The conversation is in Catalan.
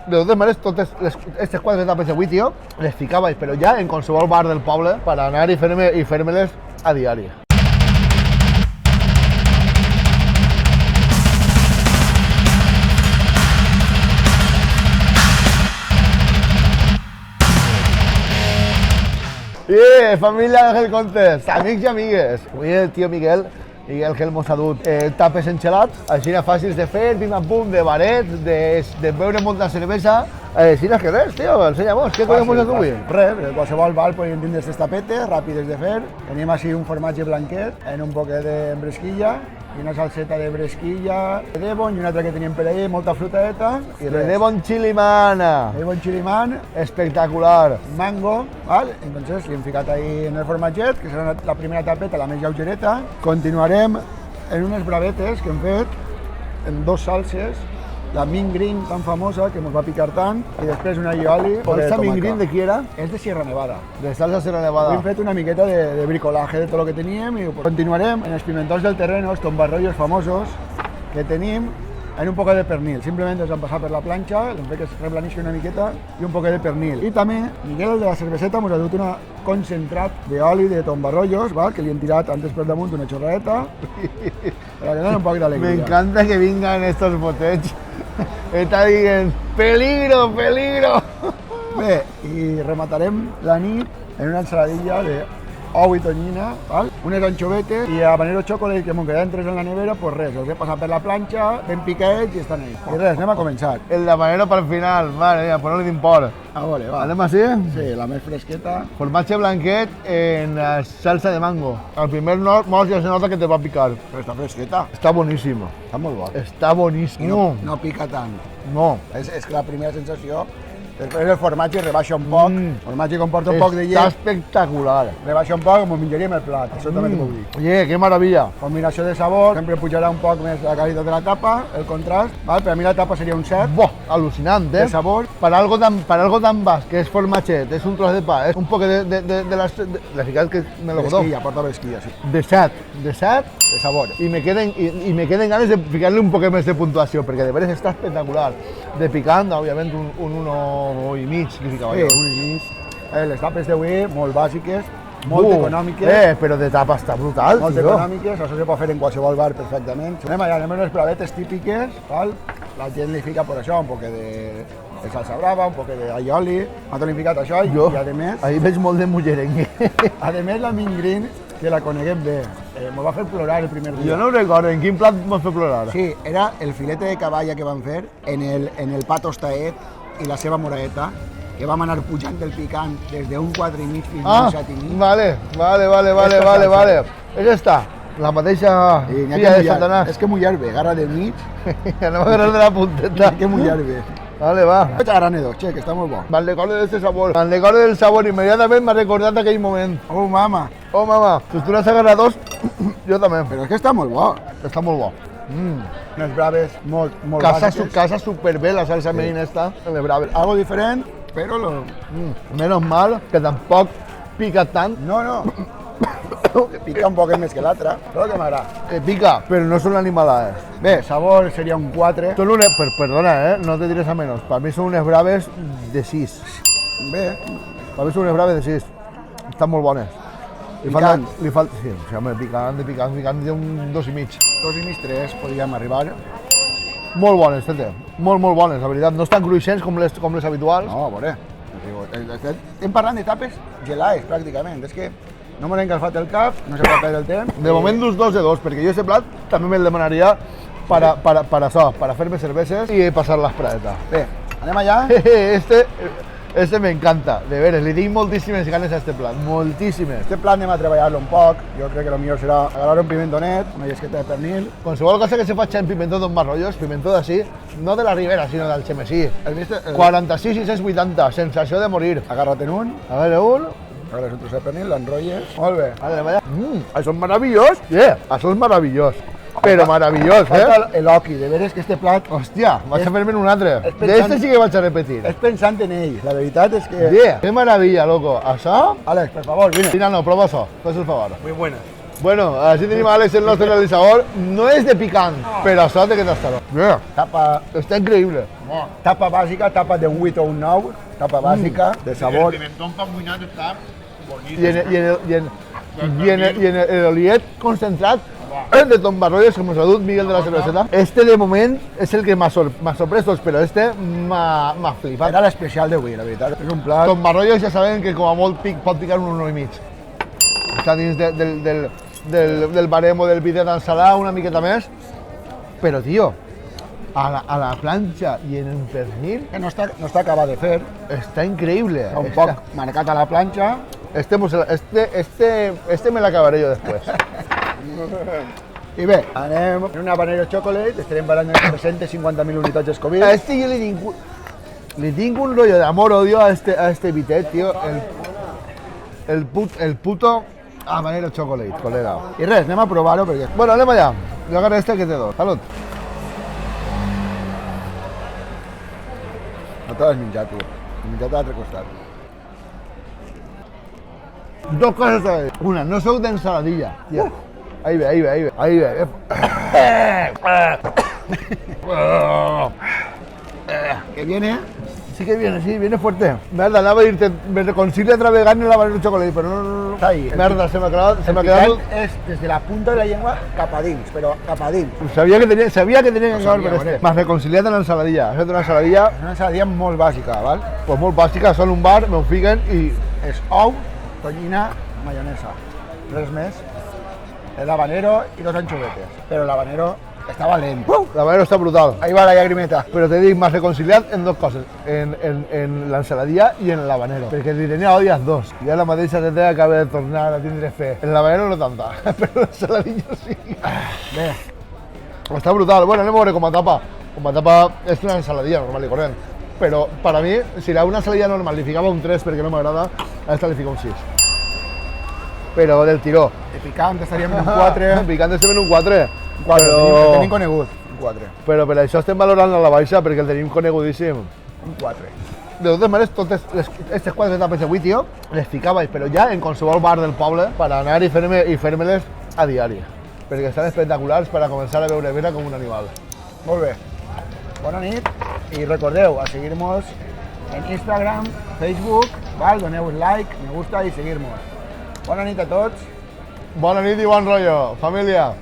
De totes maneres, totes aquestes 4 tapes d'avui, tio, les ficàveu, però ja en qualsevol bar del poble per anar i fer-me-les a diari. Família Ángel Contes, amics i amigues. Avui el tio Miguel Gel mos ha dut tapes enxelats, així fàcils de fer, pim-pam-pum, de barets, de beure molta cervesa. Si no és que res, tio, ensenya-mos, què collons mos has dut avui? Res, en qualsevol bar podem tindre aquestes tapetes, ràpides de fer. Tenim així un formatge blanquet en un poquet de bresquilla i una salseta de bresquilla, de Devon i una altra que teníem per ahí, molta frutadeta i res. Devon Chili Man. Devon Chili Man. Espectacular. Mango, ¿vale? Entonces li hem ficat ahí en el formatget, que serà la primera tapeta, la més lleugereta. Continuarem en unes bravetes que hem fet en 2 salses, la Mint Green tan famosa que ens va picar tant, i després una aioli. ¿Esta Mint Green de qui era? És de Sierra Nevada. De salsa Sierra Nevada. Hem fet una miqueta de bricolaje de tot el que teníem i continuarem en els pimentons del terreno, els tombarrollos famosos que tenim, en un poc de pernil. Simplement els hem passat per la planxa, hem fet que es reblanisqui una miqueta i un poc de pernil. I també Miguel, el de la cerveseta, ens ha dut un concentrat d'oli de tombarrollos, que li hem tirat antes per damunt una xorradeta per que doni un poc d'alegria. M'encanta que vingan estos botets. Està dient, peligro, peligro. Bé, i rematarem la nit en una ensaladilla de ou i tonyina, unes anxovetes i habanero chocolate que m'ho quedaven 3 en la nevera, pues res, els he passat per la planxa, ben picadets i estan ahí. I res, anem a començar. El habanero per final, madre mía, pues no li d'import. Vale, va. Anem així? Sí, la més fresqueta. Formatge blanquet en salsa de mango. Al primer mos ja se nota que te va picar. Però està fresqueta. Està boníssima. Està molt bo. Està boníssim. No pica tant. No. És que la primera sensació. Després el formatge rebaixa un poc, el formatge comporta un poc de llet. Està espectacular. Rebaixa un poc, m'ho menjaríem el plat, això també t'ho puc dir. Oye, que maravilla. Combinació de sabor, sempre pujarà un poc més la qualitat de la tapa, el contrast, per a mi la tapa seria un 7. Buah, al·lucinant, De sabor. Per algo tan bas, que és formatget, és un tros de pa, és un poc de la ficat que me lo botó. Bresquilla, porta bresquilla, sí. De 7, de sabor. I me queden ganes de ficar-li un poc més de puntuació, perquè de veres està espectacular. De picant, òbviament, un 1,5 que ficava jo. Sí, 1,5. Les tapes d'avui, molt bàsiques, molt econòmiques. Però de tapa està brutal, molt tio. econòmiques, això se pot fer en qualsevol bar perfectament. Anem allà, anem a unes bravetes típiques, la gent li fica per això un poc de salsa brava, un poc d'aioli, nosaltres li hem ficat això i a més... Ahí veig molt de mullerengue. A més, la Mint Green, que la coneguem bé, m'ho va fer plorar el primer dia. Jo no ho recordo, en quin plat m'ho fer plorar? Sí, era el filete de caballa que vam fer en el pa tostaet i la seva moraeta, que vam anar pujant del picant des d'un 4,5 fins a un 7,5. Vale. És esta, la mateixa filla de Satanàs. És que m'ho hierve, agarra del mig. Anem a agarrar de la punteta. És que m'ho hierve. Vale, va. Vaig agarrar-ne 2, che, que està molt bo. Me'n recordo d'aquest sabor. Me'n recordo del sabor, immediatament m'ha recordat aquell moment. Oh, mama. Oh, mama, si tu n'has agarrat 2, jo també. Però és que està molt bo. Està molt bo. Unes braves molt bàsiques. Casa superbé la salsa Medin esta, en les braves. Algo diferent, però... Menos mal que tampoc pica tant. No. Pica un poc més que l'altra, però que m'agrada. Pica, però no són animalades. Bé, sabor seria un 4. Són perdona, no te tires a menys. Per mi són unes braves de 6. Bé. Per mi són unes braves de 6. Estan molt bones. Picant. Li falta... Sí, home, picant d'un 2,5. 2,5, 3 podríem arribar. Molt bones, tete. Molt bones, la veritat. No estan cruixents com les habituals. No, a veure. Estem parlant d'etapes gelades, pràcticament. És que no m'ho he engalfat el cap, no se pot perdre el temps. De moment dus 2 de 2, perquè jo aquest plat també me'l demanaria per això, per fer-me cerveses i passar l'esperadeta. Bé, anem allà. Este me encanta, de veres, li tinc moltíssimes ganes a este plat, moltíssimes. Este plat anem a treballar-lo un poc, jo crec que el millor serà agarrar un pimentonet, una llesqueta de pernil. Qualsevol cosa que se faci en pimentó d'on Marrollos, pimentó d'ací, no de la Ribera, sinó del Xemesí. 46 i 680, sensació de morir. Agarra't en un. A veure, un. Agarres un tros de pernil, l'enrotlles. Molt bé. Això és meravellós. Això és meravellós. Però meravellós, El oqui, de veres que este plat... Hòstia, vaig a fer-me'n un altre. D'este sí que vaig a repetir. És pensant en ell, la veritat és que... Que maravilla, loco. Això? Àlex, per favor, vine. Mira, no, prova això. Fes el favor. Muy buena. Bueno, així tenim a Àlex, el nostre realitzador. No és de picant, però sort que t'estarà. Tapa, Està increïble. tapa bàsica, tapa de un 8 o un 9, tapa bàsica, de sabor. pimentón combinado está bonito. I en el oliet concentrat de Tombarrollos, com us ha dut Miguel de la Cerveseta. Este de moment és el que m'ha sorprès tots, però este m'ha flipat. Era l'especial d'avui, la veritat. És un plat... Tombarrollos ja sabem que com a molt pot picar un 1,5. Està dins del baremo del bidet d'ensalada una miqueta més. Però, tio, a la planxa i en un pernil Que no està acabat de fer, està increïble. està un poc marcat a la planxa. Este me l'acabaré jo després. I bé, anem en un habanero chocolate, estarem parlant de 350.000 unitats A d'escovil. este yo le tengo un rollo de amor-odio a este bitet, tío. El puto habanero chocolate, colega. I res, anem a provar-ho perquè... Bueno, anem allá. Yo agarré este que te doy. Salud. No te l'has menjat, tu. L'he menjat a l'altre costat. Dos cosas a ver. Una, no soy de ensaladilla. Tío. Ahí ve. Ahí ve. Que viene... Sí que viene, sí, viene fuerte. Merda, anava a dir-te, me reconcilia travegant el habanero chocolate, però no. Està ahí. Merda, se m'ha quedat... El picant és des de la punta de la llengua cap a dins, però cap a dins. Sabia que tenia que acabar per hombre. este. M'has reconciliat en l'ensaladilla. Has fet una ensaladilla És una ensaladilla molt bàsica, val? pues molt bàsica, són un bar, m'ho fiquen i És ou, tonyina, maionesa. Res més. El habanero i dos anxovetes. Però l'habanero està valent. l'habanero està brutal. Ahí va la llagrimeta. Però te dic, m'has reconciliat en dos coses, en l'ensaladilla i en l'habanero, perquè li tenia odi als dos. I ara mateix te acaba de tornar a tindre fe. En l'habanero no tanta, però l'ensaladilla sí. Bé, Està brutal. Bueno, anem a veure com a tapa. Com a tapa és una ensaladilla normal i corrent. Però per a mi, si a una ensaladilla normal li ficava un 3 perquè no m'agrada, a esta li fica un 6. Però del tiró. de picant estaríem en un 4. Picant estem en un 4. 4, Però, tenim conegut. Un 4. però per això estem valorant a la baixa, perquè el tenim conegudíssim. Un 4. De totes maneres, totes aquestes 4 etapes d'avui, tio, les ficava, però ja en qualsevol bar del poble per anar i fer-me-les a diari. Perquè estan espectaculars per a començar a beure vera com un animal. Molt bé. Bona nit i recordeu a seguir-nos en Instagram, Facebook, val? Doneu like, me gusta i seguir-nos. Bona nit a tots. Bona nit i bon rotllo, família!